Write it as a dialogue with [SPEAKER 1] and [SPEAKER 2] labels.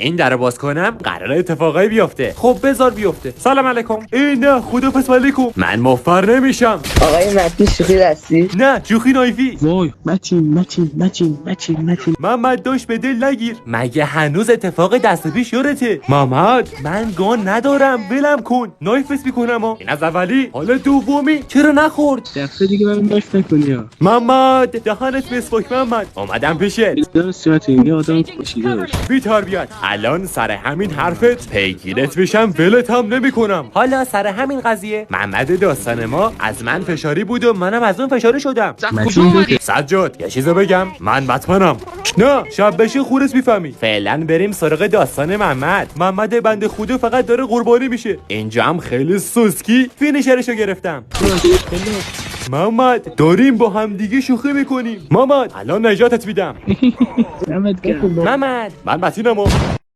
[SPEAKER 1] این در باز کنم قرار اتفاقایی بیفته. خب بذار بیفته. سلام علیکم. نه خدا پس علیکم. من مفر نمیشم.
[SPEAKER 2] آقای متین شوخی دستی؟
[SPEAKER 1] نه جوخی نایفی.
[SPEAKER 3] وای متین.
[SPEAKER 1] محمد داشت به دل نگیر. مگه هنوز اتفاق دست پیش یادته؟ محمد من گان ندارم ولم کن. نایف بس میکنم این از اولی. حالا دومی چرا نخورد؟
[SPEAKER 3] دفعه دیگه برام نایف نکنی ها.
[SPEAKER 1] محمد دهنت مسواک. محمد اومدم پیشت.
[SPEAKER 3] دارم صورت این آدم کشیده باش.
[SPEAKER 1] بی تربیت. الان سر همین حرفت پیگیرت بشم ولت هم نمی کنم. حالا سر همین قضیه محمد داستان ما از من فشاری بود و منم از اون فشاری شدم. سجاد یه چیزو بگم من بتمنم. نه شب بشه خورس میفهمی. فعلا بریم سراغ داستان محمد بنده خدا فقط داره قربانی میشه. اینجا هم خیلی سوسکی فینیشرشو گرفتم. محمد داریم با هم دیگه شوخی میکنیم. محمد الان نجاتت میدم. محمد من متینمو.